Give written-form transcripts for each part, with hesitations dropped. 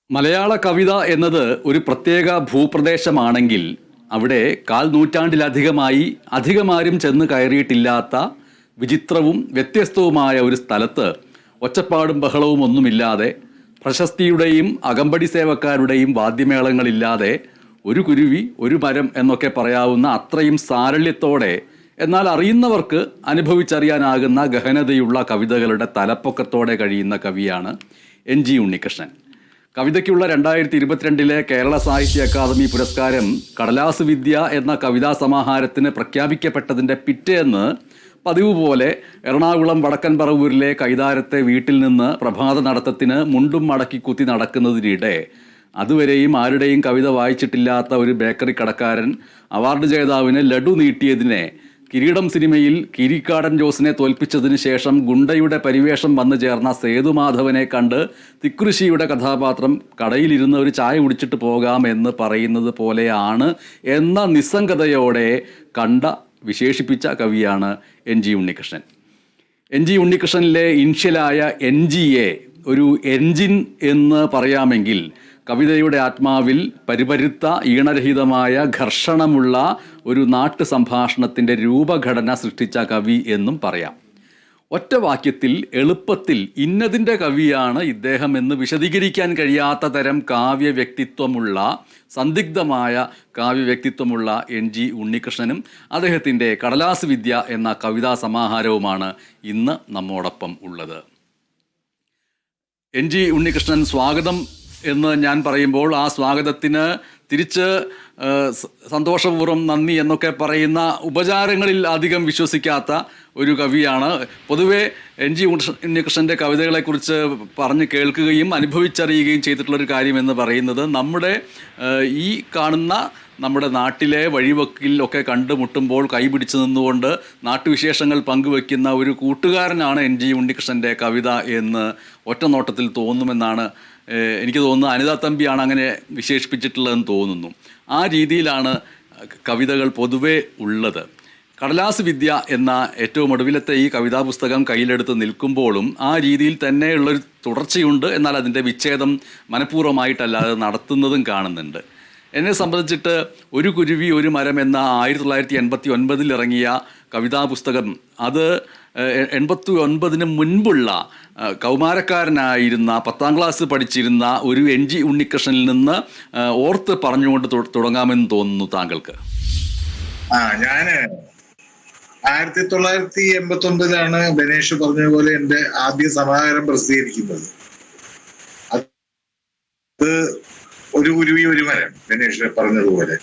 മലയാള കവിത എന്നത് ഒരു പ്രത്യേക ഭൂപ്രദേശമാണെങ്കിൽ അവിടെ കാൽ നൂറ്റാണ്ടിലധികമായി അധികമാരും ചെന്ന് കയറിയിട്ടില്ലാത്ത വിചിത്രവും വ്യത്യസ്തവുമായ ഒരു സ്ഥലത്ത് ഒച്ചപ്പാടും ബഹളവും ഒന്നുമില്ലാതെ പ്രശസ്തിയുടെയും അകമ്പടി സേവക്കാരുടെയും വാദ്യമേളങ്ങളില്ലാതെ ഒരു കുരുവി ഒരു മരം എന്നൊക്കെ പറയാവുന്ന അത്രയും സാരള്യത്തോടെ എന്നാൽ അറിയുന്നവർക്ക് അനുഭവിച്ചറിയാനാകുന്ന ഗഹനതയുള്ള കവിതകളുടെ തലപ്പൊക്കത്തോടെ കഴിയുന്ന കവിയാണ് NG ഉണ്ണികൃഷ്ണൻ. കവിതയ്ക്കുള്ള 2022 കേരള സാഹിത്യ അക്കാദമി പുരസ്കാരം കടലാസ് വിദ്യ എന്ന കവിതാ സമാഹാരത്തിന് പ്രഖ്യാപിക്കപ്പെട്ടതിൻ്റെ പിറ്റേന്ന് പതിവ് പോലെ എറണാകുളം വടക്കൻ പറവൂരിലെ കൈതാരത്തെ വീട്ടിൽ നിന്ന് പ്രഭാത നടത്തത്തിന് മുണ്ടും മടക്കി കുത്തി നടക്കുന്നതിനിടെ അതുവരെയും ആരുടെയും കവിത വായിച്ചിട്ടില്ലാത്ത ഒരു ബേക്കറി കടക്കാരൻ അവാർഡ് ജേതാവിന് ലഡു നീട്ടിയതിനെ കിരീടം സിനിമയിൽ കിരിക്കാടൻ ജോസിനെ തോൽപ്പിച്ചതിന് ശേഷം ഗുണ്ടയുടെ പരിവേഷം വന്നു ചേർന്ന സേതുമാധവനെ കണ്ട് തിക്കുറിശിയുടെ കഥാപാത്രം കടയിലിരുന്ന് ഒരു ചായ കുടിച്ചിട്ട് പോകാം എന്ന് പറയുന്നത് പോലെയാണ് എന്ന നിസ്സംഗതയോടെ വിശേഷിപ്പിച്ച കവിയാണ് NG ഉണ്ണികൃഷ്ണൻ. NG ഉണ്ണികൃഷ്ണനിലെ ഇൻഷ്യലായ NGയെ ഒരു എൻജിൻ എന്ന് പറയാമെങ്കിൽ കവിതയുടെ ആത്മാവിൽ പരിപരുത്ത ഈണരഹിതമായ ഘർഷണമുള്ള ഒരു നാട്ടു സംഭാഷണത്തിൻ്റെ രൂപഘടന സൃഷ്ടിച്ച കവി എന്നും പറയാം. ഒറ്റ വാക്യത്തിൽ എളുപ്പത്തിൽ ഇന്നതിൻ്റെ കവിയാണ് ഇദ്ദേഹം എന്ന് വിശദീകരിക്കാൻ കഴിയാത്ത തരം കാവ്യ വ്യക്തിത്വമുള്ള സന്ദിഗ്ധമായ കാവ്യ വ്യക്തിത്വമുള്ള NG ഉണ്ണികൃഷ്ണനും അദ്ദേഹത്തിൻ്റെ കടലാസ് വിദ്യ എന്ന കവിതാ സമാഹാരവുമാണ് ഇന്ന് നമ്മോടൊപ്പം ഉള്ളത്. NG ഉണ്ണികൃഷ്ണൻ, സ്വാഗതം എന്ന് ഞാൻ പറയുമ്പോൾ ആ സ്വാഗതത്തിന് തിരിച്ച് സന്തോഷപൂർവ്വം നന്ദി എന്നൊക്കെ പറയുന്ന ഉപചാരങ്ങളിൽ അധികം വിശ്വസിക്കാത്ത ഒരു കവിയാണ്. പൊതുവെ NG ഉണ്ണികൃഷ്ണൻ്റെ കവിതകളെക്കുറിച്ച് പറഞ്ഞ് കേൾക്കുകയും അനുഭവിച്ചറിയുകയും ചെയ്തിട്ടുള്ളൊരു കാര്യമെന്ന് പറയുന്നത് ഈ കാണുന്ന നമ്മുടെ നാട്ടിലെ വഴിവക്കിലൊക്കെ കണ്ടുമുട്ടുമ്പോൾ കൈപിടിച്ച് നിന്നുകൊണ്ട് നാട്ടുവിശേഷങ്ങൾ പങ്കുവെക്കുന്ന ഒരു കൂട്ടുകാരനാണ് NG ഉണ്ണികൃഷ്ണൻ്റെ കവിത എന്ന് ഒറ്റ നോട്ടത്തിൽ തോന്നുമെന്നാണ് എനിക്ക് തോന്നുന്നത്. അനിത തമ്പിയാണ് അങ്ങനെ വിശേഷിപ്പിച്ചിട്ടുള്ളതെന്ന് തോന്നുന്നു. ആ രീതിയിലാണ് കവിതകൾ പൊതുവെ ഉള്ളത്. കടലാസ് വിദ്യ എന്ന ഏറ്റവും ഒടുവിലത്തെ ഈ കവിതാ പുസ്തകം കയ്യിലെടുത്ത് നിൽക്കുമ്പോഴും ആ രീതിയിൽ തന്നെയുള്ളൊരു തുടർച്ചയുണ്ട്. എന്നാൽ അതിൻ്റെ വിച്ഛേദം മനഃപൂർവ്വമായിട്ടല്ലാതെ നടത്തുന്നതും കാണുന്നുണ്ട്. എന്നെ സംബന്ധിച്ചിട്ട് ഒരു കുരുവി ഒരു മരം എന്ന 1989 ഇറങ്ങിയ കവിതാ പുസ്തകം അത് 89 മുൻപുള്ള കൗമാരക്കാരനായിരുന്ന 10ാം ക്ലാസ് പഠിച്ചിരുന്ന ഒരു NG ഉണ്ണികൃഷ്ണനിൽ നിന്ന് ഓർത്ത് പറഞ്ഞുകൊണ്ട് തുടങ്ങാമെന്ന് തോന്നുന്നു താങ്കൾക്ക്. ഞാന് 1989 ബനേഷ് പറഞ്ഞതുപോലെ എൻ്റെ ആദ്യ സമാഹാരം പ്രസിദ്ധീകരിക്കുന്നത്. അത് ഒരു കുരുവി ഒരു മരം, ബനേഷ് പറഞ്ഞതുപോലെ.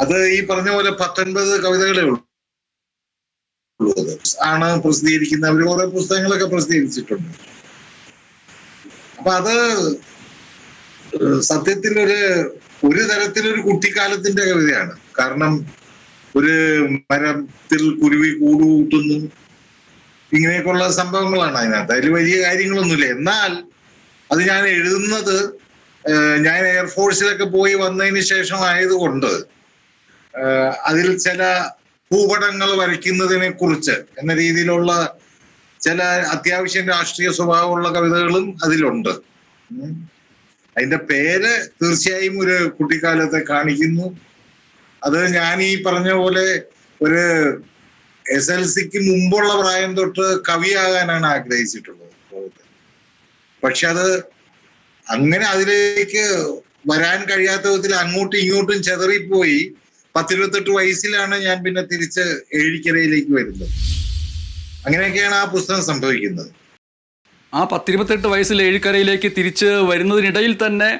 അത് ഈ പറഞ്ഞ പോലെ 19 കവിതകളേ ഉള്ളൂ ആണ് പ്രസിദ്ധീകരിക്കുന്ന. അവർ കുറെ പുസ്തകങ്ങളൊക്കെ പ്രസിദ്ധീകരിച്ചിട്ടുണ്ട്. അപ്പൊ അത് സത്യത്തിൽ ഒരു തരത്തിലൊരു കുട്ടിക്കാലത്തിന്റെ കവിതയാണ്. കാരണം ഒരു മരത്തിൽ കുരുവി കൂട് കൂട്ടുന്നു, ഇങ്ങനെയൊക്കെയുള്ള സംഭവങ്ങളാണ് അതിനകത്ത്. അതിൽ വലിയ കാര്യങ്ങളൊന്നുമില്ല. എന്നാൽ അത് ഞാൻ എഴുതുന്നത് ഞാൻ എയർഫോഴ്സിലൊക്കെ പോയി വന്നതിന് ശേഷം ആയതുകൊണ്ട് അതിൽ ചില ഭൂപടങ്ങൾ വരയ്ക്കുന്നതിനെ കുറിച്ച് എന്ന രീതിയിലുള്ള ചില അത്യാവശ്യം രാഷ്ട്രീയ സ്വഭാവമുള്ള കവിതകളും അതിലുണ്ട്. അതിന്റെ പേര് തീർച്ചയായും ഒരു കുട്ടിക്കാലത്തെ കാണിക്കുന്നു. അത് ഞാൻ ഈ പറഞ്ഞ പോലെ ഒരു SLCക്ക് മുമ്പുള്ള പ്രായം തൊട്ട് കവിയാകാനാണ് ആഗ്രഹിച്ചിട്ടുള്ളത്. പക്ഷെ അത് അങ്ങനെ അതിലേക്ക് വരാൻ കഴിയാത്ത വിധത്തിൽ അങ്ങോട്ടും ഇങ്ങോട്ടും ചെതറിപ്പോയി 10-28 വയസ്സിലാണ് ഞാൻ പിന്നെ തിരിച്ച് ഏഴിക്കരയിലേക്ക് വരുന്നത്. അങ്ങനെയൊക്കെയാണ് ആ പുസ്തകം സംഭവിക്കുന്നത്. ആ 10-28 വയസ്സിൽ ഏഴിക്കരയിലേക്ക് തിരിച്ച് വരുന്നതിനിടയിൽ തന്നെ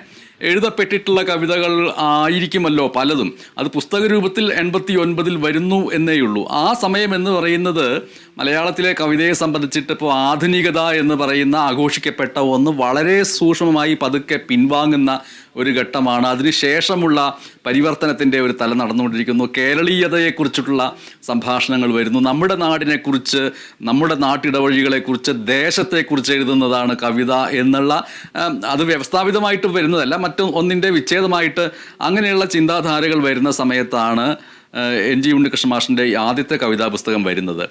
എഴുതപ്പെട്ടിട്ടുള്ള കവിതകൾ ആയിരിക്കുമല്ലോ പലതും. അത് പുസ്തക രൂപത്തിൽ 89 വരുന്നു എന്നേയുള്ളൂ. ആ സമയം എന്ന് പറയുന്നത് മലയാളത്തിലെ കവിതയെ സംബന്ധിച്ചിട്ട് ഇപ്പോൾ ആധുനികത എന്ന് പറയുന്ന ആഘോഷിക്കപ്പെട്ട ഒന്ന് വളരെ സൂക്ഷ്മമായി പതുക്കെ പിൻവാങ്ങുന്ന ഒരു ഘട്ടമാണ്. അതിനുശേഷമുള്ള പരിവർത്തനത്തിൻ്റെ ഒരു തല നടന്നുകൊണ്ടിരിക്കുന്നു. കേരളീയതയെക്കുറിച്ചിട്ടുള്ള സംഭാഷണങ്ങൾ വരുന്നു. നമ്മുടെ നാടിനെക്കുറിച്ച്, നമ്മുടെ നാട്ടിടവഴികളെക്കുറിച്ച്, ദേശത്തെക്കുറിച്ച് എഴുതുന്നതാണ് കവിത എന്നുള്ള അത് വ്യവസ്ഥാപിതമായിട്ട് വരുന്നതല്ല, ഒന്നിൻ്റെ വിച്ഛേദമായിട്ട് അങ്ങനെയുള്ള ചിന്താധാരകൾ വരുന്ന സമയത്താണ് NG ഉണ്ണികൃഷ്ണൻ മാഷിൻ്റെ ആദ്യത്തെ കവിതാ പുസ്തകം വരുന്നത്.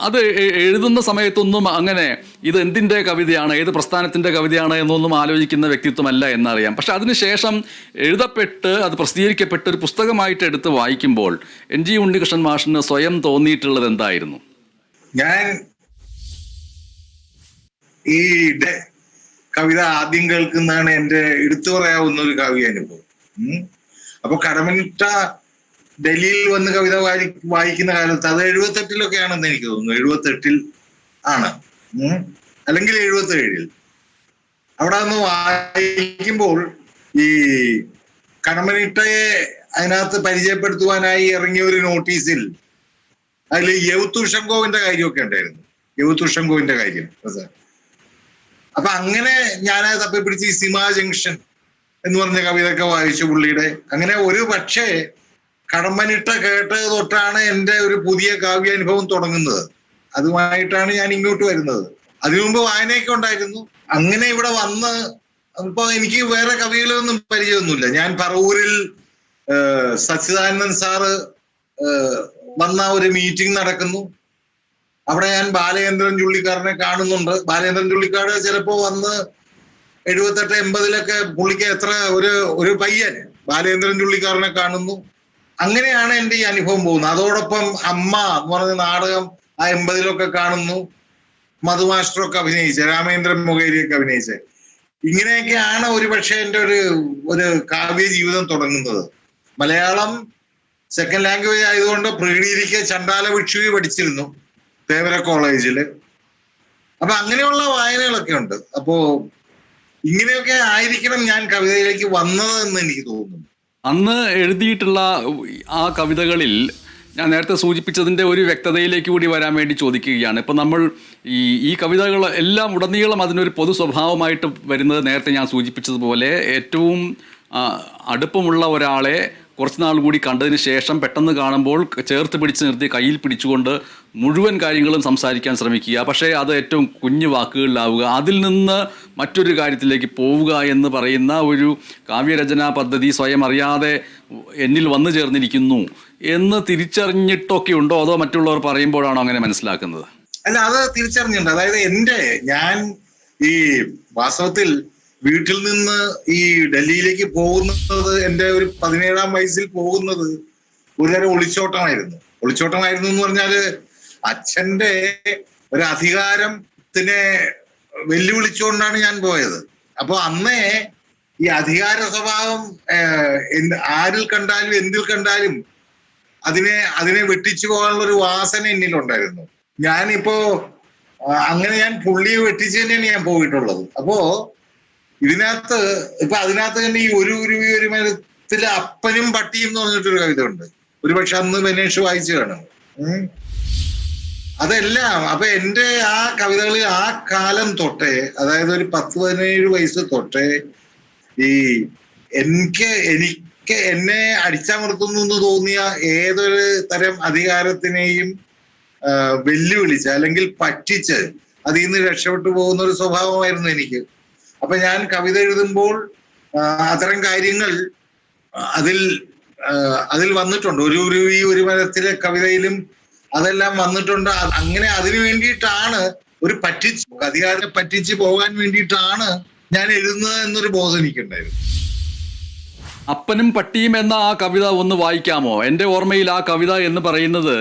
അത് എഴുതുന്ന സമയത്തൊന്നും അങ്ങനെ ഇത് എന്തിൻ്റെ കവിതയാണ്, ഏത് പ്രസ്ഥാനത്തിൻ്റെ കവിതയാണ് എന്നൊന്നും ആലോചിക്കുന്ന വ്യക്തിത്വമല്ല എന്നറിയാം. പക്ഷെ അതിനുശേഷം എഴുതപ്പെട്ട് അത് പ്രസിദ്ധീകരിക്കപ്പെട്ട് ഒരു പുസ്തകമായിട്ട് എടുത്ത് വായിക്കുമ്പോൾ NG ഉണ്ണികൃഷ്ണൻ മാഷിന് സ്വയം തോന്നിയിട്ടുള്ളത് എന്തായിരുന്നു? ഞാൻ ഈ കവിത ആദ്യം കേൾക്കുന്നതാണ് എൻ്റെ എടുത്തു പറയാവുന്ന ഒരു കാവ്യാനുഭവം. അപ്പൊ കടമനിട്ട ഡൽഹിയിൽ വന്ന് കവിത വായിക്കുന്ന കാലത്ത് അത് 78-ലൊക്കെയാണെന്ന് എനിക്ക് തോന്നുന്നു. 78-ൽ ആണ്, അല്ലെങ്കിൽ 77-ൽ. അവിടെ നിന്ന് വായിക്കുമ്പോൾ ഈ കടമനിട്ടയെ അതിനകത്ത് പരിചയപ്പെടുത്തുവാനായി ഇറങ്ങിയ ഒരു നോട്ടീസിൽ അതിൽ യവത്തുഷങ്കോവിന്റെ കാര്യമൊക്കെ ഉണ്ടായിരുന്നു. യവത്തുഷങ്കോവിന്റെ കാര്യം. അപ്പൊ അങ്ങനെ ഞാനത് തപ്പിപ്പിടിച്ച് ഈ സിമാ ജംഗ്ഷൻ എന്ന് പറഞ്ഞ കവിതയൊക്കെ വായിച്ചു പുള്ളിയുടെ. അങ്ങനെ ഒരു പക്ഷേ കടമ്പനിട്ട കേട്ടത് തൊട്ടാണ് എൻ്റെ ഒരു പുതിയ കാവ്യാനുഭവം തുടങ്ങുന്നത്. അതുമായിട്ടാണ് ഞാൻ ഇങ്ങോട്ട് വരുന്നത്. അതിനു മുമ്പ് വായനയൊക്കെ ഉണ്ടായിരുന്നു. അങ്ങനെ ഇവിടെ വന്ന് ഇപ്പൊ എനിക്ക് വേറെ കവികളൊന്നും പരിചയമൊന്നുമില്ല. ഞാൻ പറവൂരിൽ സച്ചിദാനന്ദൻ സാറ് വന്ന ഒരു മീറ്റിംഗ് നടക്കുന്നു. അവിടെ ഞാൻ ബാലചന്ദ്രൻ ചുള്ളിക്കാരനെ കാണുന്നുണ്ട്. ബാലചന്ദ്രൻ ചുള്ളിക്കാട് ചിലപ്പോ വന്ന് 78-80-ലൊക്കെ പുള്ളിക്ക് എത്ര ഒരു പയ്യൻ ബാലചന്ദ്രൻ ചുള്ളിക്കാരനെ കാണുന്നു. അങ്ങനെയാണ് എൻ്റെ ഈ അനുഭവം പോകുന്നത്. അതോടൊപ്പം അമ്മ എന്ന് പറഞ്ഞ നാടകം ആ 80-ലൊക്കെ കാണുന്നു. മധുമാസ്റ്ററൊക്കെ അഭിനയിച്ച, രാമേന്ദ്രൻ മൊകേരിയൊക്കെ അഭിനയിച്ച. ഇങ്ങനെയൊക്കെയാണ് ഒരുപക്ഷെ എൻ്റെ ഒരു കാവ്യ ജീവിതം തുടങ്ങുന്നത്. മലയാളം സെക്കൻഡ് ലാംഗ്വേജ് ആയതുകൊണ്ട് പ്രീഡിയിലേക്ക് ചണ്ടാല ഭിക്ഷുവി പഠിച്ചിരുന്നു തേവര കോളേജില്. അപ്പൊ അങ്ങനെയുള്ള വായനകളൊക്കെ ഉണ്ട്. അപ്പോ ഇങ്ങനെയൊക്കെ ആയിരിക്കണം ഞാൻ കവിതയിലേക്ക് വന്നത് എന്ന് എനിക്ക് തോന്നുന്നു. അന്ന് എഴുതിയിട്ടുള്ള ആ കവിതകളിൽ ഞാൻ നേരത്തെ സൂചിപ്പിച്ചതിൻ്റെ ഒരു വ്യക്തതയിലേക്ക് കൂടി വരാൻ വേണ്ടി ചോദിക്കുകയാണ്. ഇപ്പം നമ്മൾ ഈ കവിതകൾ എല്ലാം ഉടനീളം അതിനൊരു പൊതു സ്വഭാവമായിട്ട് വരുന്നത് നേരത്തെ ഞാൻ സൂചിപ്പിച്ചതുപോലെ ഏറ്റവും അടുപ്പമുള്ള ഒരാളെ കുറച്ച് നാൾ കൂടി കണ്ടതിന് ശേഷം പെട്ടെന്ന് കാണുമ്പോൾ ചേർത്ത് പിടിച്ച് നിർത്തി കയ്യിൽ പിടിച്ചുകൊണ്ട് മുഴുവൻ കാര്യങ്ങളും സംസാരിക്കാൻ ശ്രമിക്കുക. പക്ഷേ അത് ഏറ്റവും കുഞ്ഞു വാക്കുകളിലാവുക, അതിൽ നിന്ന് മറ്റൊരു കാര്യത്തിലേക്ക് പോവുക എന്ന് പറയുന്ന ഒരു കാവ്യരചനാ പദ്ധതി സ്വയം അറിയാതെ എന്നിൽ വന്നു ചേർന്നിരിക്കുന്നു എന്ന് തിരിച്ചറിഞ്ഞിട്ടൊക്കെ ഉണ്ടോ, അതോ മറ്റുള്ളവർ പറയുമ്പോഴാണോ അങ്ങനെ മനസ്സിലാക്കുന്നത്? അല്ല, അത് തിരിച്ചറിഞ്ഞിട്ടുണ്ട്. അതായത് ഞാൻ ഈ വാസ്തവത്തിൽ വീട്ടിൽ നിന്ന് ഈ ഡൽഹിയിലേക്ക് പോകുന്നത് എൻ്റെ ഒരു 17-ാം വയസ്സിൽ പോകുന്നത് ഒരുതരം ഒളിച്ചോട്ടമായിരുന്നു എന്ന് പറഞ്ഞാല് അച്ഛന്റെ ഒരു അധികാരത്തിനെ വെല്ലുവിളിച്ചുകൊണ്ടാണ് ഞാൻ പോയത്. അപ്പൊ അന്നേ ഈ അധികാര സ്വഭാവം ആരിൽ കണ്ടാലും എന്തിൽ കണ്ടാലും അതിനെ വെട്ടിച്ചു പോകാനുള്ള ഒരു വാസന എന്നിലുണ്ടായിരുന്നു. ഞാനിപ്പോ അങ്ങനെ ഞാൻ പുള്ളിയെ വെട്ടിച്ച് തന്നെയാണ് ഞാൻ പോയിട്ടുള്ളത്. അപ്പോ അതിനകത്ത് തന്നെ ഈ ഒരു മരത്തിലെ അപ്പനും പട്ടിയും എന്ന് പറഞ്ഞിട്ടൊരു കവിത ഉണ്ട്. ഒരുപക്ഷെ അന്ന് ബനേഷ് വായിച്ചു കാണും. അതെല്ലാം അപ്പൊ എൻ്റെ ആ കവിതകളിൽ ആ കാലം തൊട്ടേ, അതായത് ഒരു 10-17 വയസ്സ് തൊട്ടേ ഈ എനിക്ക് എന്നെ അടിച്ചമർത്തുന്നു എന്ന് തോന്നിയ ഏതൊരു തരം അധികാരത്തിനെയും വെല്ലുവിളിച്ച് അല്ലെങ്കിൽ പറ്റിച്ച് അതിൽ നിന്ന് രക്ഷപ്പെട്ടു പോകുന്ന ഒരു സ്വഭാവമായിരുന്നു എനിക്ക്. അപ്പൊ ഞാൻ കവിത എഴുതുമ്പോൾ അത്തരം കാര്യങ്ങൾ അതിൽ വന്നിട്ടുണ്ട്. ഒരു മരത്തിലെ കവിതയിലും അതെല്ലാം വന്നിട്ടുണ്ട്. അങ്ങനെ അതിനു വേണ്ടിയിട്ടാണ് അധികാരത്തെ പറ്റിച്ച് പോകാൻ വേണ്ടിയിട്ടാണ് ഞാൻ എഴുതുന്നത് എന്നൊരു ബോധം എനിക്കുണ്ടായിരുന്നു. അപ്പനും പട്ടിയും എന്ന ആ കവിത ഒന്ന് വായിക്കാമോ? എൻ്റെ ഓർമ്മയിൽ ആ കവിത എന്ന് പറയുന്നത്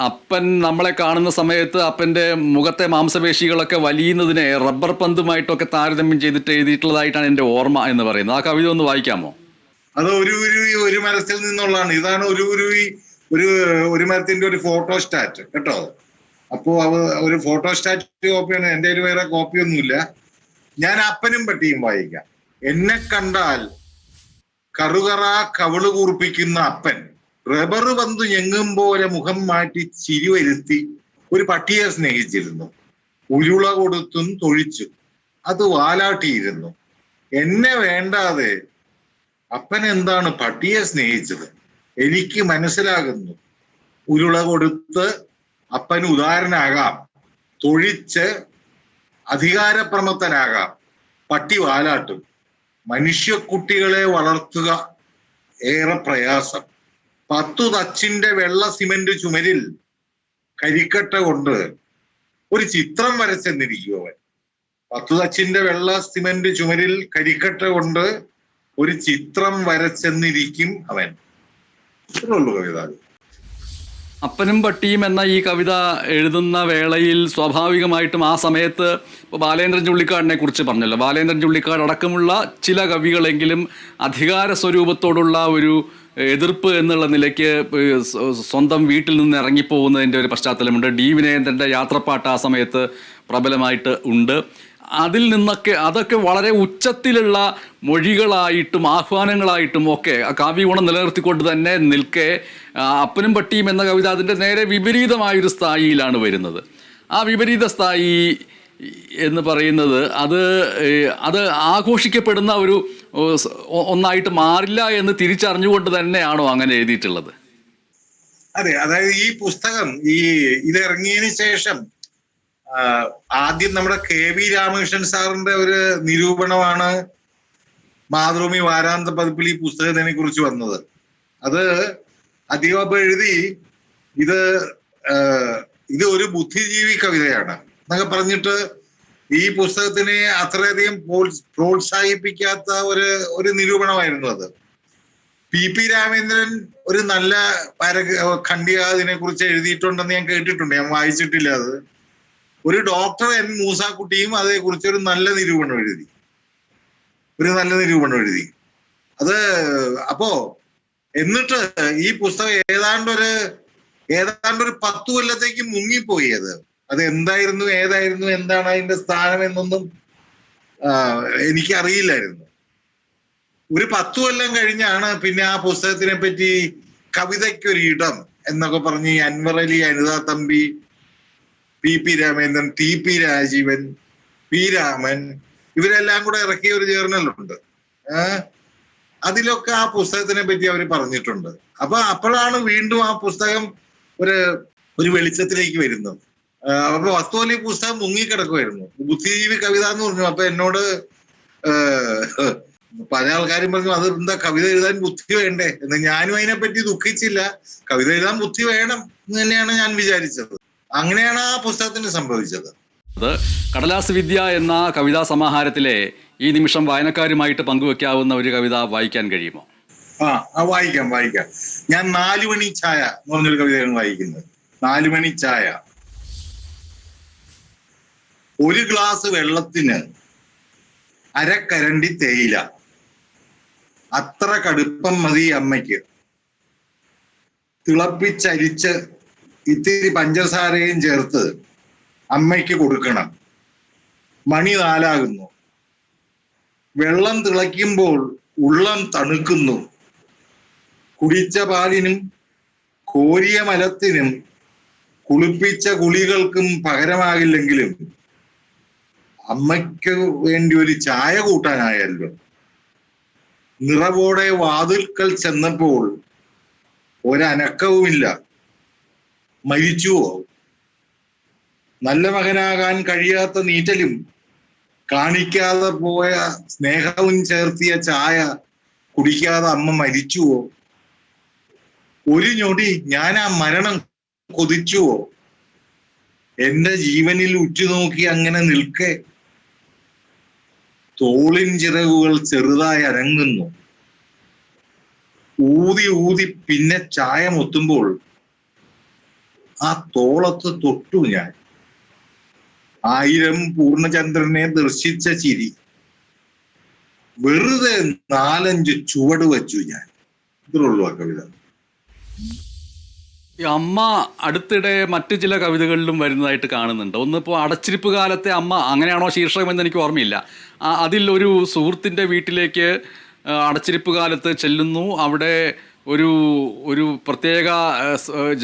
അപ്പൻ നമ്മളെ കാണുന്ന സമയത്ത് അപ്പൻ്റെ മുഖത്തെ മാംസപേശികളൊക്കെ വലിയുന്നതിനെ റബ്ബർ പന്തുമായിട്ടൊക്കെ താരതമ്യം ചെയ്തിട്ട് എഴുതിയിട്ടുള്ളതായിട്ടാണ് എൻ്റെ ഓർമ്മ എന്ന് പറയുന്നത്. ആ കവിത ഒന്ന് വായിക്കാമോ? അത് ഒരു മരത്തിൽ നിന്നുള്ളതാണ്. ഇതാണ് ഒരു മരത്തിന്റെ ഒരു ഫോട്ടോസ്റ്റാറ്റ് കേട്ടോ. അപ്പോ ഒരു ഫോട്ടോസ്റ്റാറ്റ് കോപ്പിയാണ്. എൻ്റെ ഒരു വേറെ കോപ്പിയൊന്നുമില്ല. ഞാൻ അപ്പനും പട്ടിയും വായിക്കാം. എന്നെ കണ്ടാൽ കറുകറ കവിള് കൂർപ്പിക്കുന്ന അപ്പൻ റബ്ബർ പന്ത് ഞെങ്ങും പോലെ മുഖം മാറ്റി ചിരി വരുത്തി ഒരു പട്ടിയെ സ്നേഹിച്ചിരുന്നു. ഉരുള കൊടുത്തും തൊഴിച്ചും അത് വാലാട്ടിയിരുന്നു. എന്നെ വേണ്ടാതെ അപ്പൻ എന്താണ് പട്ടിയെ സ്നേഹിച്ചത്? എനിക്ക് മനസ്സിലാകുന്നു. ഉരുള കൊടുത്ത് അപ്പൻ ഉദാരനാകാം, തൊഴിച്ച് അധികാരപ്രമത്തനാകാം, പട്ടി വാലാട്ടും. മനുഷ്യക്കുട്ടികളെ വളർത്തുക ഏറെ പ്രയാസം. 10 തച്ചിന്റെ വെള്ള സിമന്റ് ചുമരിൽ കരിക്കട്ട കൊണ്ട് ഒരു ചിത്രം വരച്ചെന്നിരിക്കും അവൻ. 10 തച്ചിന്റെ വെള്ള സിമന്റ് ചുമരിൽ കരിക്കട്ട കൊണ്ട് ഒരു ചിത്രം വരച്ചെന്നിരിക്കും അവൻ. ഇത്രേ ഉള്ളൂ കവിത. അപ്പനും പട്ടിയും എന്ന ഈ കവിത എഴുതുന്ന വേളയിൽ സ്വാഭാവികമായിട്ടും ആ സമയത്ത് ഇപ്പോൾ ബാലേന്ദ്രൻ ചുള്ളിക്കാടിനെ കുറിച്ച് പറഞ്ഞല്ലോ, ബാലേന്ദ്രൻ ചുള്ളിക്കാട് അടക്കമുള്ള ചില കവികളെങ്കിലും അധികാര സ്വരൂപത്തോടുള്ള ഒരു എതിർപ്പ് എന്നുള്ള നിലയ്ക്ക് സ്വന്തം വീട്ടിൽ നിന്ന് ഇറങ്ങിപ്പോകുന്നതിൻ്റെ ഒരു പശ്ചാത്തലമുണ്ട്. ഡി വിനയേന്ദ്രൻ്റെ യാത്രപ്പാട്ട് ആ സമയത്ത് പ്രബലമായിട്ട് ഉണ്ട്. അതിൽ നിന്നൊക്കെ അതൊക്കെ വളരെ ഉച്ചത്തിലുള്ള മൊഴികളായിട്ടും ആഹ്വാനങ്ങളായിട്ടും ഒക്കെ കാവ്യഗുണം നിലനിർത്തിക്കൊണ്ട് തന്നെ നിൽക്കെ അപ്പനും പട്ടിയും എന്ന കവിത അതിൻ്റെ നേരെ വിപരീതമായൊരു സ്ഥായിയിലാണ് വരുന്നത്. ആ വിപരീത സ്ഥായി എന്ന് പറയുന്നത് അത് ആഘോഷിക്കപ്പെടുന്ന ഒരു ഒന്നായിട്ട് മാറില്ല എന്ന് തിരിച്ചറിഞ്ഞുകൊണ്ട് തന്നെയാണോ അങ്ങനെ എഴുതിയിട്ടുള്ളത്? അതെ, അതായത് ഈ പുസ്തകം ഇത് ഇറങ്ങിയതിന് ശേഷം ആദ്യം നമ്മുടെ KV രാമകൃഷ്ണൻ സാറിന്റെ ഒരു നിരൂപണമാണ് മാതൃഭൂമി വാരാന്ത പതിപ്പിൽ ഈ പുസ്തകത്തിനെ കുറിച്ച് വന്നത്. അത് അദ്ദേഹം എഴുതി ഇത് ഒരു ബുദ്ധിജീവി കവിതയാണ് എന്നൊക്കെ പറഞ്ഞിട്ട് ഈ പുസ്തകത്തിനെ അത്രയധികം പ്രോത്സാഹിപ്പിക്കാത്ത ഒരു നിരൂപണമായിരുന്നു അത്. PP രാമേന്ദ്രൻ ഒരു നല്ല ഖണ്ഡിക അതിനെ കുറിച്ച് എഴുതിയിട്ടുണ്ടെന്ന് ഞാൻ കേട്ടിട്ടുണ്ട്, ഞാൻ വായിച്ചിട്ടില്ല. അത് ഒരു ഡോക്ടർ N മൂസാക്കുട്ടിയും അതേക്കുറിച്ച് ഒരു നല്ല നിരൂപണം എഴുതി. അത് അപ്പോ എന്നിട്ട് ഈ പുസ്തകം ഏതാണ്ടൊരു 10 കൊല്ലത്തേക്ക് മുങ്ങിപ്പോയി. അത് എന്തായിരുന്നു, എന്താണ് അതിന്റെ സ്ഥാനം എന്നൊന്നും എനിക്കറിയില്ലായിരുന്നു. ഒരു 10 കൊല്ലം കഴിഞ്ഞാണ് പിന്നെ ആ പുസ്തകത്തിനെ പറ്റി കവിതയ്ക്കൊരു ഇടം എന്നൊക്കെ പറഞ്ഞ് Anwar Ali, Anitha Thampi, PP Ramendran, TP Rajeevan, P Raman ഇവരെല്ലാം കൂടെ ഇറക്കിയ ഒരു ജേർണലുണ്ട്. അതിലൊക്കെ ആ പുസ്തകത്തിനെ പറ്റി അവർ പറഞ്ഞിട്ടുണ്ട്. അപ്പോഴാണ് വീണ്ടും ആ പുസ്തകം ഒരു വെളിച്ചത്തിലേക്ക് വരുന്നത്. അപ്പൊ വസ്തുവല്ല ഈ പുസ്തകം മുങ്ങിക്കിടക്കുമായിരുന്നു. ബുദ്ധിജീവി കവിത എന്ന് പറഞ്ഞു. അപ്പൊ എന്നോട് പല ആൾക്കാരും പറഞ്ഞു, അത് എന്താ കവിത എഴുതാൻ ബുദ്ധി വേണ്ടേ എന്ന്. ഞാനും അതിനെപ്പറ്റി ദുഃഖിച്ചില്ല. കവിത എഴുതാൻ ബുദ്ധി വേണം എന്ന് തന്നെയാണ് ഞാൻ വിചാരിച്ചത്. അങ്ങനെയാണ് ആ പുസ്തകത്തിന് സംഭവിച്ചത്. അത് കടലാസ് വിദ്യ എന്ന കവിതാ സമാഹാരത്തിലെ ഈ നിമിഷം വായനക്കാരുമായിട്ട് പങ്കുവെക്കാവുന്ന ഒരു കവിത വായിക്കാൻ കഴിയുമോ? വായിക്കാം. ഞാൻ 4 മണി ചായ എന്ന് പറഞ്ഞൊരു കവിതയാണ് വായിക്കുന്നത്. 4 മണി ചായ. ഒരു ഗ്ലാസ് വെള്ളത്തിന് അരക്കരണ്ടി തേയില, അത്ര കടുപ്പം മതി അമ്മയ്ക്ക്. തിളപ്പിച്ചരിച്ച് ഇത്തിരി പഞ്ചസാരയും ചേർത്ത് അമ്മയ്ക്ക് കൊടുക്കണം. മണി 4 വെള്ളം തിളയ്ക്കുമ്പോൾ ഉള്ളം തണുക്കുന്നു. കുടിച്ച പാലിനും കോരിയ മലത്തിനും കുളിപ്പിച്ച കുളികൾക്കും പകരമാകില്ലെങ്കിലും അമ്മയ്ക്ക് വേണ്ടി ഒരു ചായ കൂട്ടാനായല്ലോ. നിറവോടെ വാതിൽക്കൽ ചെന്നപ്പോൾ ഒരനക്കവുമില്ല. മരിച്ചുവോ? നല്ല മകനാകാൻ കഴിയാത്ത നീറ്റലും കാണിക്കാതെ പോയ സ്നേഹവും ചേർത്തിയ ചായ കുടിക്കാതെ അമ്മ മരിച്ചുവോ? ഒരു ഞൊടി ഞാൻ ആ മരണം കൊതിച്ചുവോ? എന്റെ ജീവനിൽ ഉറ്റുനോക്കി അങ്ങനെ നിൽക്കെ തോളിൻ ചിറകുകൾ ചെറുതായി അനങ്ങുന്നു. ഊതി പിന്നെ ചായ മൊത്തുമ്പോൾ ആ തോളത്ത് തൊട്ടു ഞാൻ. 1000 പൂർണ്ണചന്ദ്രനെ ദർശിച്ച ചിരി. വെറുതെ 4-5 ചുവട് വച്ചു ഞാൻ. ഇത്രയുള്ളൂ ആ കവിത. ഈ അമ്മ അടുത്തിടെ മറ്റു ചില കവിതകളിലും വരുന്നതായിട്ട് കാണുന്നുണ്ട്. ഒന്നിപ്പോൾ അടച്ചിരിപ്പ് കാലത്തെ അമ്മ, അങ്ങനെയാണോ ശീർഷകമെന്ന് എനിക്ക് ഓർമ്മയില്ല. അതിൽ ഒരു സുഹൃത്തിൻ്റെ വീട്ടിലേക്ക് അടച്ചിരിപ്പ് കാലത്ത് ചെല്ലുന്നു. അവിടെ ഒരു പ്രത്യേക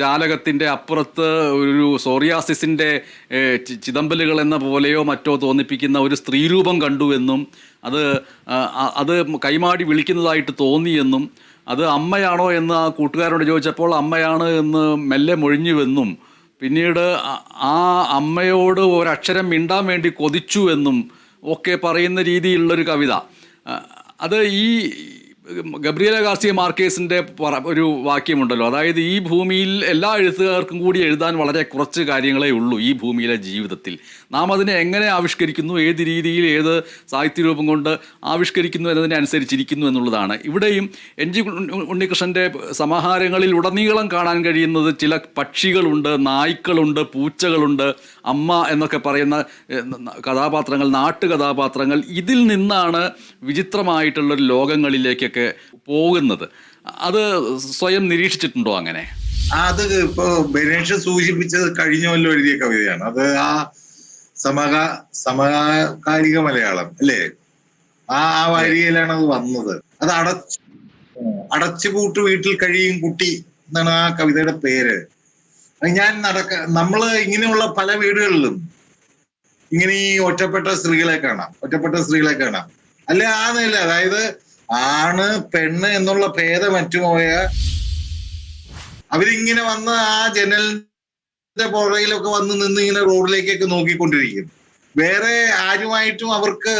ജാലകത്തിൻ്റെ അപ്പുറത്ത് ഒരു സോറിയാസിസിൻ്റെ ചിതമ്പലുകൾ എന്ന പോലെയോ മറ്റോ തോന്നിപ്പിക്കുന്ന ഒരു സ്ത്രീരൂപം കണ്ടു എന്നും അത് കൈമാടി വിളിക്കുന്നതായിട്ട് തോന്നിയെന്നും അത് അമ്മയാണോ എന്ന് ആ കൂട്ടുകാരോട് ചോദിച്ചപ്പോൾ അമ്മയാണ് എന്ന് മെല്ലെ മൊഴിഞ്ഞുവെന്നും പിന്നീട് ആ അമ്മയോട് ഒരക്ഷരം മിണ്ടാൻ വേണ്ടി കൊതിച്ചു എന്നും ഒക്കെ പറയുന്ന രീതിയിലുള്ളൊരു കവിത. അത് ഈ ഗബ്രിയേല ഗാർസിയ മാർക്കേസിൻ്റെ ഒരു വാക്യമുണ്ടല്ലോ, അതായത് ഈ ഭൂമിയിൽ എല്ലാ എഴുത്തുകാർക്കും കൂടി എഴുതാൻ വളരെ കുറച്ച് കാര്യങ്ങളേ ഉള്ളൂ ഈ ഭൂമിയിലെ ജീവിതത്തിൽ. നാം അതിനെ എങ്ങനെ ആവിഷ്കരിക്കുന്നു, ഏത് രീതിയിൽ, ഏത് സാഹിത്യരൂപം കൊണ്ട് ആവിഷ്കരിക്കുന്നു എന്നതിനെ അനുസരിച്ചിരിക്കുന്നു എന്നുള്ളതാണ്. ഇവിടെയും NG ഉണ്ണികൃഷ്ണൻ്റെ സമാഹാരങ്ങളിൽ ഉടനീളം കാണാൻ കഴിയുന്നത് ചില പക്ഷികളുണ്ട്, നായ്ക്കളുണ്ട്, പൂച്ചകളുണ്ട്, അമ്മ എന്നൊക്കെ പറയുന്ന കഥാപാത്രങ്ങൾ, നാട്ടുകഥാപാത്രങ്ങൾ. ഇതിൽ നിന്നാണ് വിചിത്രമായിട്ടുള്ളൊരു ലോകങ്ങളിലേക്കൊക്കെ പോകുന്നത്. അത് സ്വയം നിരീക്ഷിച്ചിട്ടുണ്ടോ അങ്ങനെ? അത് ഇപ്പൊ ബനേഷ് സൂചിപ്പിച്ചത് കഴിഞ്ഞ കൊല്ലം എഴുതിയ കവിതയാണ്. അത് ആ സമകാലിക മലയാളം അല്ലേ, ആ വരിയിലാണ് അത് വന്നത്. അത് അടച്ചുപൂട്ട് വീട്ടിൽ കഴിയും കുട്ടി എന്നാണ് ആ കവിതയുടെ പേര്. നമ്മള് ഇങ്ങനെയുള്ള പല വീടുകളിലും ഇങ്ങനെ ഈ ഒറ്റപ്പെട്ട സ്ത്രീകളെ കാണാം. അല്ലെ ആ നില, അതായത് ആണ് പെണ്ണ് എന്നുള്ള ഭേദമറ്റുപോയ അവരിങ്ങനെ വന്ന് ആ ജനലിന്റെ പുറകിലൊക്കെ വന്ന് നിന്ന് ഇങ്ങനെ റോഡിലേക്കൊക്കെ നോക്കിക്കൊണ്ടിരിക്കും. വേറെ ആരുമായിട്ടും അവർക്ക്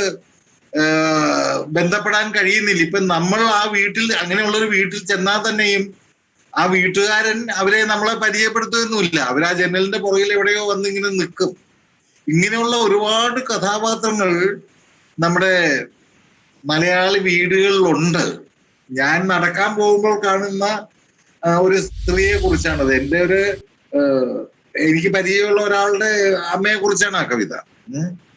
ബന്ധപ്പെടാൻ കഴിയുന്നില്ല. ഇപ്പൊ നമ്മൾ ആ വീട്ടിൽ, അങ്ങനെയുള്ളൊരു വീട്ടിൽ ചെന്നാൽ തന്നെയും ആ വീട്ടുകാരൻ അവരെ നമ്മളെ പരിചയപ്പെടുത്തുകയൊന്നുമില്ല. അവർ ആ ജനലിന്റെ പുറകിൽ എവിടെയോ വന്ന് ഇങ്ങനെ നിൽക്കും. ഇങ്ങനെയുള്ള ഒരുപാട് കഥാപാത്രങ്ങൾ നമ്മുടെ മലയാളി വീടുകളിലുണ്ട്. ഞാൻ നടക്കാൻ പോകുമ്പോൾ കാണുന്ന ഒരു സ്ത്രീയെ കുറിച്ചാണത്. എൻ്റെ എനിക്ക് പരിചയമുള്ള ഒരാളുടെ അമ്മയെ കുറിച്ചാണ് ആ കവിത.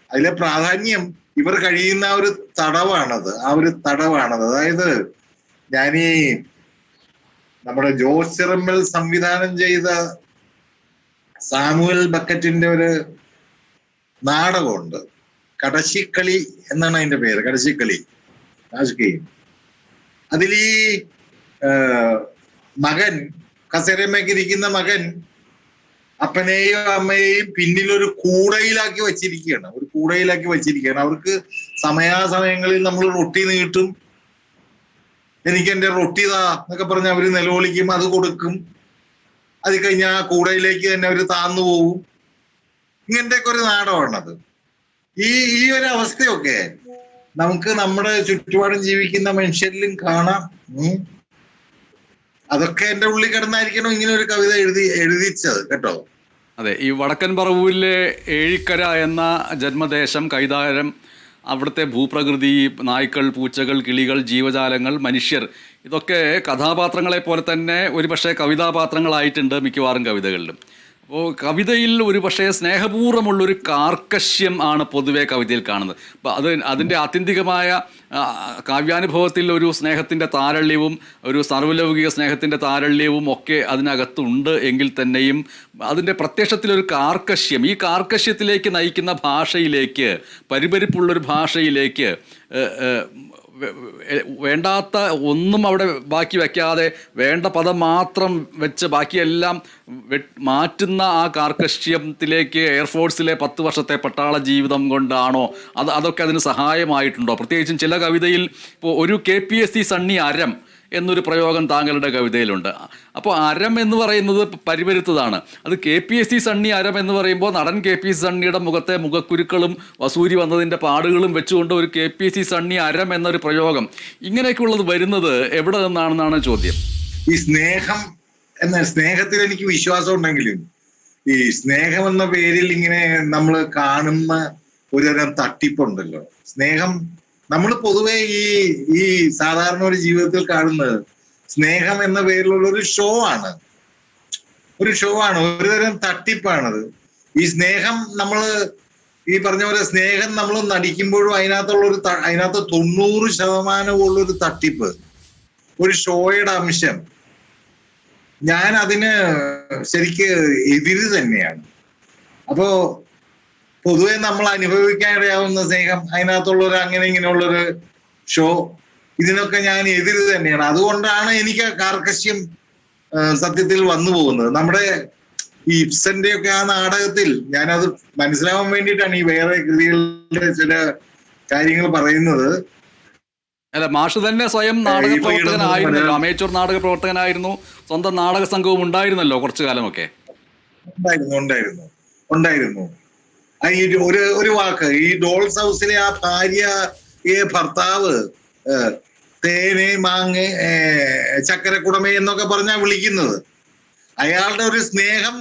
അതിലെ പ്രാധാന്യം ഇവർ കഴിയുന്ന ഒരു തടവാണത്. അതായത് ഞാനീ നമ്മുടെ ജോസ് ചിറമ്മൽ സംവിധാനം ചെയ്ത സാമുവൽ ബക്കറ്റിന്റെ ഒരു നാടകമുണ്ട്, കടശിക്കളി എന്നാണ് അതിന്റെ പേര്. കടശിക്കളി അതിലീ മകൻ, കസേരമേക്കിരിക്കുന്ന മകൻ അപ്പനെയും അമ്മയെയും പിന്നിലൊരു കൂടയിലാക്കി വച്ചിരിക്കുകയാണ്. അവർക്ക് സമയാസമയങ്ങളിൽ നമ്മൾ റൊട്ടി നീട്ടും, എനിക്ക് എന്റെ റൊട്ടി താ എന്നൊക്കെ പറഞ്ഞ് അവര് നിലവിളിക്കും, അത് കൊടുക്കും. അത് കഴിഞ്ഞാൽ ആ കൂടയിലേക്ക് തന്നെ അവര് താന്നു പോകും. ഇങ്ങനത്തെയൊക്കെ ഒരു നാടകമാണത്. ഈ ഒരു അവസ്ഥയൊക്കെ നമുക്ക് നമ്മുടെ ചുറ്റുപാടും ജീവിക്കുന്ന മനുഷ്യരിലും കാണാം. അതൊക്കെ എന്റെ ഉള്ളിൽ കിടന്നായിരിക്കണം ഇങ്ങനെ ഒരു കവിത എഴുതിച്ചത് കേട്ടോ. അതെ, ഈ വടക്കൻ പറവൂരിലെ ഏഴിക്കര എന്ന ജന്മദേശം, കൈതാരം, അവിടുത്തെ ഭൂപ്രകൃതി, നായ്ക്കൾ, പൂച്ചകൾ, കിളികൾ, ജീവജാലങ്ങൾ, മനുഷ്യർ, ഇതൊക്കെ കഥാപാത്രങ്ങളെ പോലെ തന്നെ ഒരുപക്ഷെ കവിതാപാത്രങ്ങളായിട്ടുണ്ട് മിക്കവാറും കവിതകളിലും. അപ്പോൾ കവിതയിൽ ഒരു പക്ഷേ സ്നേഹപൂർവ്വമുള്ളൊരു കാർക്കശ്യം ആണ് പൊതുവെ കവിതയിൽ കാണുന്നത്. അപ്പോൾ അതിൻ്റെ ആത്യന്തികമായ കാവ്യാനുഭവത്തിൽ ഒരു സ്നേഹത്തിൻ്റെ താരള്യവും ഒരു സർവ്വലൗകിക സ്നേഹത്തിൻ്റെ താരള്യവും ഒക്കെ അതിനകത്തുണ്ട് എങ്കിൽ തന്നെയും അതിൻ്റെ പ്രത്യക്ഷത്തിലൊരു കാർക്കശ്യം, ഈ കാർക്കശ്യത്തിലേക്ക് നയിക്കുന്ന ഭാഷയിലേക്ക്, പരിപരിപ്പുള്ളൊരു ഭാഷയിലേക്ക്, വേണ്ടാത്ത ഒന്നും അവിടെ ബാക്കി വയ്ക്കാതെ വേണ്ട പദം മാത്രം വെച്ച് ബാക്കിയെല്ലാം മാറ്റുന്ന ആ കാർക്കശ്യത്തിലേക്ക് എയർഫോഴ്സിലെ 10 വർഷത്തെ പട്ടാള ജീവിതം കൊണ്ടാണോ അതൊക്കെ അതിന് സഹായമായിട്ടുണ്ടോ? പ്രത്യേകിച്ചും ചില കവിതയിൽ ഇപ്പോൾ ഒരു KPSC സണ്ണി അരം എന്നൊരു പ്രയോഗം താങ്കളുടെ കവിതയിലുണ്ട്. അപ്പോൾ അരം എന്ന് പറയുന്നത് പരിപരുത്തതാണ്. അത് KPSC സണ്ണി അരം എന്ന് പറയുമ്പോൾ നടൻ KPSC സണ്ണിയുടെ മുഖത്തെ മുഖക്കുരുക്കളും വസൂരി വന്നതിൻ്റെ പാടുകളും വെച്ചുകൊണ്ട് ഒരു KPSC സണ്ണി അരം എന്നൊരു പ്രയോഗം, ഇങ്ങനെയൊക്കെയുള്ളത് വരുന്നത് എവിടെ നിന്നാണെന്നാണ് ചോദ്യം. ഈ സ്നേഹത്തിൽ എനിക്ക് വിശ്വാസം ഉണ്ടെങ്കിലും ഈ സ്നേഹം എന്ന പേരിൽ ഇങ്ങനെ നമ്മൾ കാണുന്ന ഒരുതരം തട്ടിപ്പുണ്ടല്ലോ. സ്നേഹം നമ്മൾ പൊതുവെ ഈ സാധാരണ ഒരു ജീവിതത്തിൽ കാണുന്നത് സ്നേഹം എന്ന പേരിലുള്ള ഒരു ഷോ ആണ്, ഒരുതരം തട്ടിപ്പാണത്. ഈ സ്നേഹം നമ്മള് ഈ പറഞ്ഞ പോലെ സ്നേഹം നമ്മൾ നടിക്കുമ്പോഴും അതിനകത്ത് 90% ഉള്ളൊരു തട്ടിപ്പ്, ഒരു ഷോയുടെ അംശം. ഞാൻ അതിന് ശരിക്ക് എതിര് തന്നെയാണ്. അപ്പോ പൊതുവെ നമ്മൾ അനുഭവിക്കാനിടയാവുന്ന സ്നേഹം, അതിനകത്തുള്ളൊരു അങ്ങനെ ഇങ്ങനെയുള്ളൊരു ഷോ, ഇതിനൊക്കെ ഞാൻ എതിര് തന്നെയാണ്. അതുകൊണ്ടാണ് എനിക്ക് കാർക്കശ്യം സത്യത്തിൽ വന്നു പോകുന്നത്. നമ്മുടെ ഈ ഇബ്സന്റെ ഒക്കെ ആ നാടകത്തിൽ ഞാനത് മനസ്സിലാവാൻ വേണ്ടിയിട്ടാണ് ഈ വേറെ കൃതികളുടെ ചില കാര്യങ്ങൾ പറയുന്നത്. അല്ല, മാഷ് തന്നെ സ്വയം നാടക പ്രവർത്തകനായിരുന്നല്ലോ, അമേച്ചൂർ നാടക പ്രവർത്തകനായിരുന്നു, സ്വന്തം നാടക സംഘവും ഉണ്ടായിരുന്നല്ലോ കുറച്ചു കാലമൊക്കെ. ഉണ്ടായിരുന്നു. ഒരു വാക്ക്, ഈ ഡോൾസ് ഹൗസിലെ ആ ഭാര്യയെ ഭർത്താവ് തേനെ മാങ്ങ ചക്കരക്കുടമേ എന്നൊക്കെ പറഞ്ഞാ വിളിക്കുന്നത്. അയാളുടെ ഒരു സ്നേഹം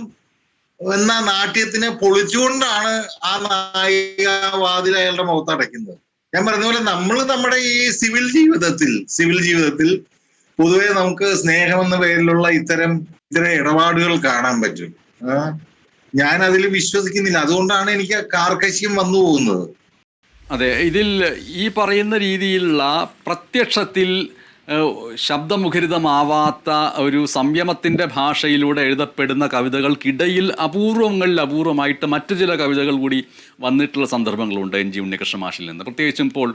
എന്ന നാട്യത്തിനെ പൊളിച്ചുകൊണ്ടാണ് ആ നായിക വാതിൽ അയാളുടെ മുഖത്ത് അടയ്ക്കുന്നത്. ഞാൻ പറഞ്ഞ പോലെ നമ്മൾ നമ്മുടെ ഈ സിവിൽ ജീവിതത്തിൽ പൊതുവെ നമുക്ക് സ്നേഹം എന്ന പേരിലുള്ള ഇത്തരം ഇടപാടുകൾ കാണാൻ പറ്റും. ഞാൻ അതിൽ വിശ്വസിക്കുന്നില്ല. അതുകൊണ്ടാണ് എനിക്ക് കാർക്കശ്യം വന്നു പോകുന്നത്. അതെ, ഇതിൽ ഈ പറയുന്ന രീതിയിലുള്ള പ്രത്യക്ഷത്തിൽ ശബ്ദമുഖരിതമാവാത്ത ഒരു സംയമത്തിൻ്റെ ഭാഷയിലൂടെ എഴുതപ്പെടുന്ന കവിതകൾക്കിടയിൽ അപൂർവമായിട്ട് മറ്റു ചില കവിതകൾ കൂടി വന്നിട്ടുള്ള സന്ദർഭങ്ങളുണ്ട് എൻ ജി ഉണ്ണികൃഷ്ണ മാഷിൽ നിന്ന്. പ്രത്യേകിച്ചും ഇപ്പോൾ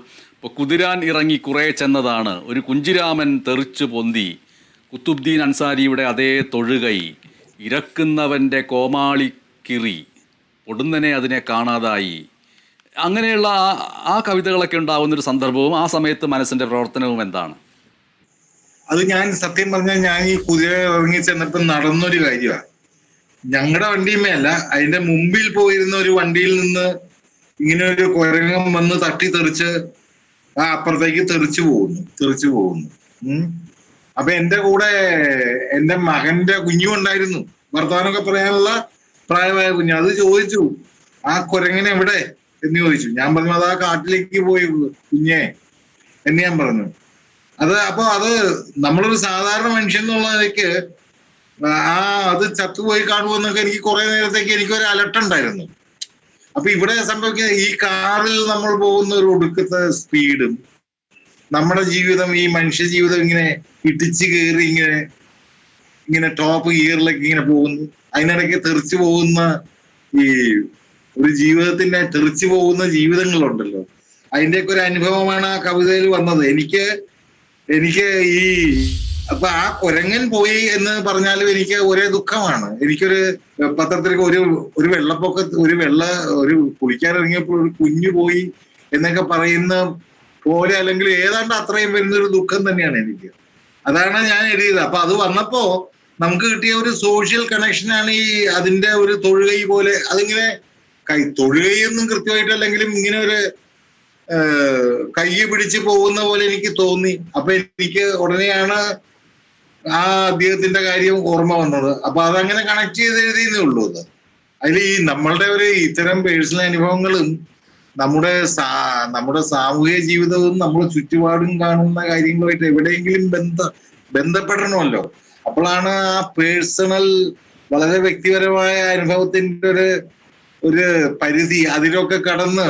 കുതിരാൻ ഇറങ്ങി കുറേ ചെന്നതാണ്, ഒരു കുഞ്ചിരാമൻ തെറിച്ചു പൊന്തി, കുത്തുബ്ദീൻ അൻസാരിയുടെ അതേ തൊഴുകൈ, ഇരക്കുന്നവൻ്റെ കോമാളിക്കിറി, പൊടുന്നനെ അതിനെ കാണാതായി, അങ്ങനെയുള്ള ആ കവിതകളൊക്കെ ഉണ്ടാകുന്നൊരു സന്ദർഭവും ആ സമയത്ത് മനസ്സിൻ്റെ പ്രവർത്തനവും എന്താണ്? അത് ഞാൻ സത്യം പറഞ്ഞാൽ ഞാൻ ഈ കുതിര ഇറങ്ങി ചെന്നപ്പോൾ നടന്നൊരു കാര്യമാണ്. ഞങ്ങളുടെ വണ്ടിയുമേ അല്ല, അതിന്റെ മുമ്പിൽ പോയിരുന്ന ഒരു വണ്ടിയിൽ നിന്ന് ഇങ്ങനെ ഒരു കുരങ്ങം വന്ന് തട്ടി തെറിച്ച് ആ അപ്പുറത്തേക്ക് തെറിച്ചു പോകുന്നു. അപ്പൊ എന്റെ കൂടെ എന്റെ മകന്റെ കുഞ്ഞും ഉണ്ടായിരുന്നു, വർത്തമാനമൊക്കെ പറയാനുള്ള പ്രായമായ കുഞ്ഞു. അത് ചോദിച്ചു, ആ കുരങ്ങനെ എവിടെ എന്ന് ചോദിച്ചു. ഞാൻ പറഞ്ഞു, അത് ആ കാട്ടിലേക്ക് പോയി കുഞ്ഞെ എന്ന് ഞാൻ പറഞ്ഞു. അപ്പൊ അത് നമ്മളൊരു സാധാരണ മനുഷ്യൻ എന്നുള്ളതിലേക്ക് അത് ചത്തുപോയി കാണുമെന്നൊക്കെ എനിക്ക് കുറെ നേരത്തേക്ക് എനിക്കൊരു അലർട്ടുണ്ടായിരുന്നു. അപ്പൊ ഇവിടെ സംഭവിക്കുന്ന ഈ കാറിൽ നമ്മൾ പോകുന്ന ഒരു ഒടുക്കത്തെ സ്പീഡും നമ്മുടെ ജീവിതം, ഈ മനുഷ്യ ജീവിതം ഇങ്ങനെ ഇടിച്ചു കയറി ഇങ്ങനെ ടോപ്പ് ഗിയറിലേക്ക് ഇങ്ങനെ പോകുന്നു. അതിനിടയ്ക്ക് തെറിച്ചു പോകുന്ന ഈ ഒരു ജീവിതത്തിന്റെ തെറിച്ചു പോകുന്ന ജീവിതങ്ങളുണ്ടല്ലോ, അതിന്റെയൊക്കെ ഒരു അനുഭവമാണ് ആ കവിതയിൽ വന്നത്. എനിക്ക് ഈ അപ്പൊ ആ കുരങ്ങൻ പോയി എന്ന് പറഞ്ഞാലും എനിക്ക് ഒരേ ദുഃഖമാണ്. എനിക്കൊരു പത്രത്തിലേക്ക് ഒരു ഒരു കുളിക്കാനിറങ്ങിയപ്പോൾ ഒരു കുഞ്ഞു പോയി എന്നൊക്കെ പറയുന്ന പോലെ, അല്ലെങ്കിൽ ഏതാണ്ട് അത്രയും വരുന്നൊരു ദുഃഖം തന്നെയാണ് എനിക്ക്. അതാണ് ഞാൻ എഴുതിയത്. അപ്പൊ അത് വന്നപ്പോ നമുക്ക് കിട്ടിയ ഒരു സോഷ്യൽ കണക്ഷനാണ് ഈ അതിന്റെ ഒരു തൊഴുകൈ പോലെ. അതിങ്ങനെ തൊഴുകയൊന്നും കൃത്യമായിട്ടല്ലെങ്കിലും ഇങ്ങനെ ഒരു കൈ പിടിച്ച് പോകുന്ന പോലെ എനിക്ക് തോന്നി. അപ്പൊ എനിക്ക് ഉടനെയാണ് ആ അദ്ദേഹത്തിന്റെ കാര്യം ഓർമ്മ വന്നത്. അപ്പൊ അതങ്ങനെ കണക്ട് ചെയ്ത് എഴുതിയെന്നേ ഉള്ളൂ. അതിൽ ഈ നമ്മളുടെ ഒരു ഇത്തരം പേഴ്സണൽ അനുഭവങ്ങളും നമ്മുടെ സാമൂഹിക ജീവിതവും നമ്മുടെ ചുറ്റുപാടും കാണുന്ന കാര്യങ്ങളുമായിട്ട് എവിടെയെങ്കിലും ബന്ധപ്പെടണമല്ലോ. അപ്പോഴാണ് ആ പേഴ്സണൽ വളരെ വ്യക്തിപരമായ അനുഭവത്തിന്റെ ഒരു പരിധി അതിലൊക്കെ കടന്ന്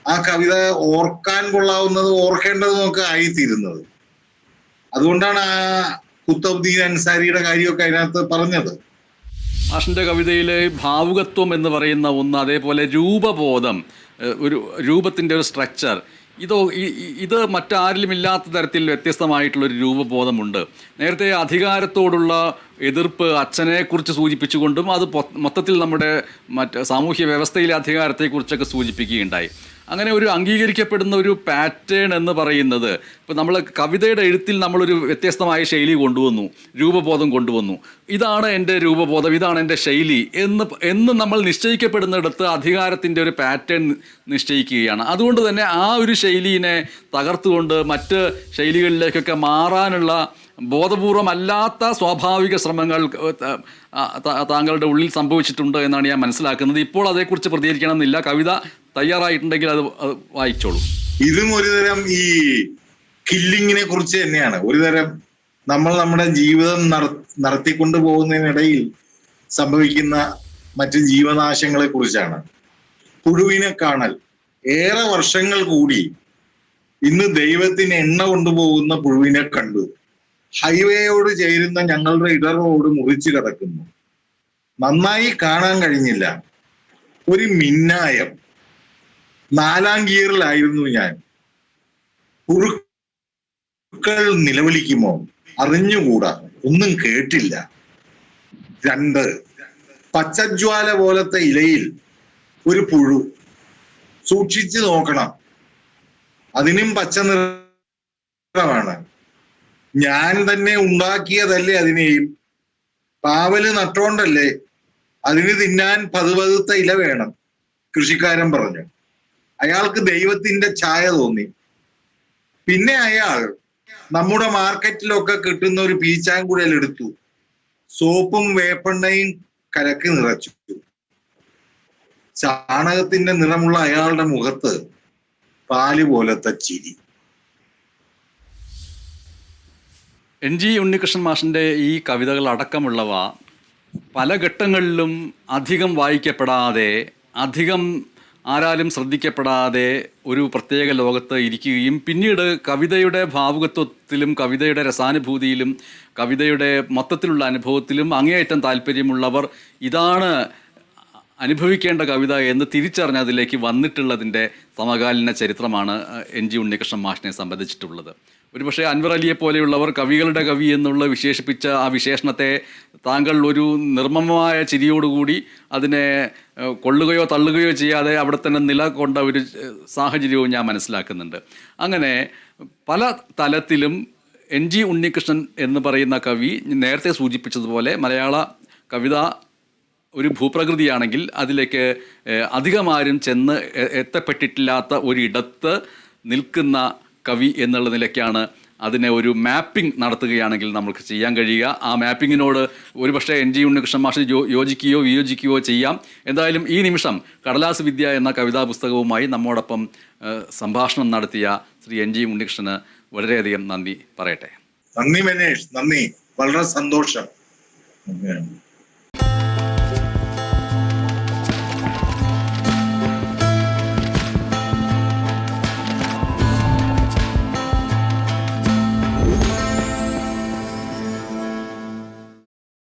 ആ കവിത ഓർക്കാൻ കൊള്ളാവുന്നത് ഓർക്കേണ്ടതും ഒക്കെ ആയിത്തീരുന്നത്. അതുകൊണ്ടാണ് ആ കുത്തുബ്ദീൻ അൻസാരിയുടെ കാര്യമൊക്കെ അതിനകത്ത് പറഞ്ഞത്. മാഷിൻ്റെ കവിതയിലെ ഭാവുകത്വം എന്ന് പറയുന്ന ഒന്ന്, അതേപോലെ രൂപബോധം, ഒരു രൂപത്തിൻ്റെ ഒരു സ്ട്രക്ചർ, ഇത് മറ്റാരിലും ഇല്ലാത്ത തരത്തിൽ വ്യത്യസ്തമായിട്ടുള്ളൊരു രൂപബോധമുണ്ട്. നേരത്തെ അധികാരത്തോടുള്ള എതിർപ്പ് അച്ഛനെക്കുറിച്ച് സൂചിപ്പിച്ചുകൊണ്ടും അത് മൊത്തത്തിൽ നമ്മുടെ സാമൂഹ്യ വ്യവസ്ഥയിലെ അധികാരത്തെക്കുറിച്ചൊക്കെ സൂചിപ്പിക്കുകയുണ്ടായി. അങ്ങനെ ഒരു അംഗീകരിക്കപ്പെടുന്ന ഒരു പാറ്റേൺ എന്ന് പറയുന്നത്, ഇപ്പോൾ നമ്മൾ കവിതയുടെ എഴുത്തിൽ നമ്മളൊരു വ്യത്യസ്തമായ ശൈലി കൊണ്ടുവന്നു, രൂപബോധം കൊണ്ടുവന്നു. ഇതാണ് എൻ്റെ രൂപബോധം, ഇതാണ് എൻ്റെ ശൈലി എന്ന് നമ്മൾ നിശ്ചയിക്കപ്പെടുന്നിടത്ത് അധികാരത്തിൻ്റെ ഒരു പാറ്റേൺ നിശ്ചയിക്കുകയാണ്. അതുകൊണ്ട് തന്നെ ആ ഒരു ശൈലിയെ തകർത്തുകൊണ്ട് മറ്റ് ശൈലികളിലേക്കൊക്കെ മാറാനുള്ള ബോധപൂർവമല്ലാത്ത സ്വാഭാവിക ശ്രമങ്ങൾ താങ്കളുടെ ഉള്ളിൽ സംഭവിച്ചിട്ടുണ്ട് എന്നാണ് ഞാൻ മനസ്സിലാക്കുന്നത്. ഇപ്പോൾ അതേക്കുറിച്ച് പ്രതികരിക്കണമെന്നില്ല, കവിത തയ്യാറായിട്ടുണ്ടെങ്കിൽ അത് വായിച്ചോളൂ. ഇതും ഒരുതരം ഈ കില്ലിങ്ങിനെ കുറിച്ച് തന്നെയാണ്. ഒരുതരം നമ്മൾ നമ്മുടെ ജീവിതം നടത്തിക്കൊണ്ടു പോകുന്നതിനിടയിൽ സംഭവിക്കുന്ന മറ്റ് ജീവനാശങ്ങളെ കുറിച്ചാണ്. പുഴുവിനെ കാണൽ. ഏറെ വർഷങ്ങൾ കൂടി ഇന്ന് ദൈവത്തിന് എണ്ണ കൊണ്ടുപോകുന്ന പുഴുവിനെ കണ്ടു. ഹൈവേയോട് ചേരുന്ന ഞങ്ങളുടെ ഇടർ റോഡ് മുറിച്ചു കിടക്കുന്നു. നന്നായി കാണാൻ കഴിഞ്ഞില്ല. ഒരു മിന്നായം. 4-ാം ഗിയറിലായിരുന്നു ഞാൻ. പുഴുക്കൾ നിലവിളിക്കുമോ അറിഞ്ഞുകൂടാ, ഒന്നും കേട്ടില്ല. 2, പച്ചജ്വാല പോലത്തെ ഇലയിൽ ഒരു പുഴു. സൂക്ഷിച്ചു നോക്കണം, അതിനും പച്ച നിറമാണ്. ഞാൻ തന്നെ ഉണ്ടാക്കിയതല്ലേ അതിനെയും. പാവല് നട്ടോണ്ടല്ലേ അതിന് തിന്നാൻ പതുപതുത്ത ഇല വേണം, കൃഷിക്കാരൻ പറഞ്ഞു. അയാൾക്ക് ദൈവത്തിന്റെ ഛായ തോന്നി. പിന്നെ അയാൾ നമ്മുടെ മാർക്കറ്റിലൊക്കെ കിട്ടുന്ന ഒരു പീച്ചാങ്കുഴൽ എടുത്തു, സോപ്പും വേപ്പെണ്ണയും കലക്കി നിറച്ചു. ചാണകത്തിന്റെ നിറമുള്ള അയാളുടെ മുഖത്ത് പാല് പോലത്തെ ചിരി. NG ഉണ്ണികൃഷ്ണൻ മാഷിൻ്റെ ഈ കവിതകൾ അടക്കമുള്ളവ പല ഘട്ടങ്ങളിലും അധികം വായിക്കപ്പെടാതെ, അധികം ആരാലും ശ്രദ്ധിക്കപ്പെടാതെ ഒരു പ്രത്യേക ലോകത്ത് ഇരിക്കുകയും പിന്നീട് കവിതയുടെ ഭാവുകത്വത്തിലും കവിതയുടെ രസാനുഭൂതിയിലും കവിതയുടെ മൊത്തത്തിലുള്ള അനുഭവത്തിലും അങ്ങേയറ്റം താല്പര്യമുള്ളവർ ഇതാണ് അനുഭവിക്കേണ്ട കവിത എന്ന് തിരിച്ചറിഞ്ഞ് അതിലേക്ക് വന്നിട്ടുള്ളതിൻ്റെ സമകാലീന ചരിത്രമാണ് NG ഉണ്ണികൃഷ്ണൻ മാഷിനെ സംബന്ധിച്ചിട്ടുള്ളത്. ഒരുപക്ഷെ അൻവർ അലിയെ പോലെയുള്ളവർ കവികളുടെ കവി എന്നുള്ള വിശേഷിപ്പിച്ച ആ വിശേഷണത്തെ താങ്കൾ ഒരു നിർമ്മമമായ ചിരിയോടുകൂടി അതിനെ കൊള്ളുകയോ തള്ളുകയോ ചെയ്യാതെ അവിടെ തന്നെ നിലകൊണ്ട ഒരു സാഹചര്യവും ഞാൻ മനസ്സിലാക്കുന്നുണ്ട്. അങ്ങനെ പല തലത്തിലും NG ഉണ്ണികൃഷ്ണൻ എന്ന് പറയുന്ന കവി നേരത്തെ സൂചിപ്പിച്ചതുപോലെ മലയാള കവിത ഒരു ഭൂപ്രകൃതിയാണെങ്കിൽ അതിലേക്ക് അധികമാരും ചെന്ന് എത്തപ്പെട്ടിട്ടില്ലാത്ത ഒരിടത്ത് നിൽക്കുന്ന കവി എന്നുള്ള നിലയ്ക്കാണ് അതിനെ ഒരു മാപ്പിംഗ് നടത്തുകയാണെങ്കിൽ നമുക്ക് ചെയ്യാൻ കഴിയുക. ആ മാപ്പിങ്ങിനോട് ഒരുപക്ഷെ NG ഉണ്ണികൃഷ്ണൻ മാഷ് യോജിക്കുകയോ വിയോജിക്കുകയോ ചെയ്യാം. എന്തായാലും ഈ നിമിഷം കടലാസ് വിദ്യ എന്ന കവിതാ പുസ്തകവുമായി നമ്മോടൊപ്പം സംഭാഷണം നടത്തിയ ശ്രീ NG ഉണ്ണികൃഷ്ണന് വളരെയധികം നന്ദി പറയട്ടെ. നന്ദി മനേഷ്, നന്ദി, വളരെ സന്തോഷം.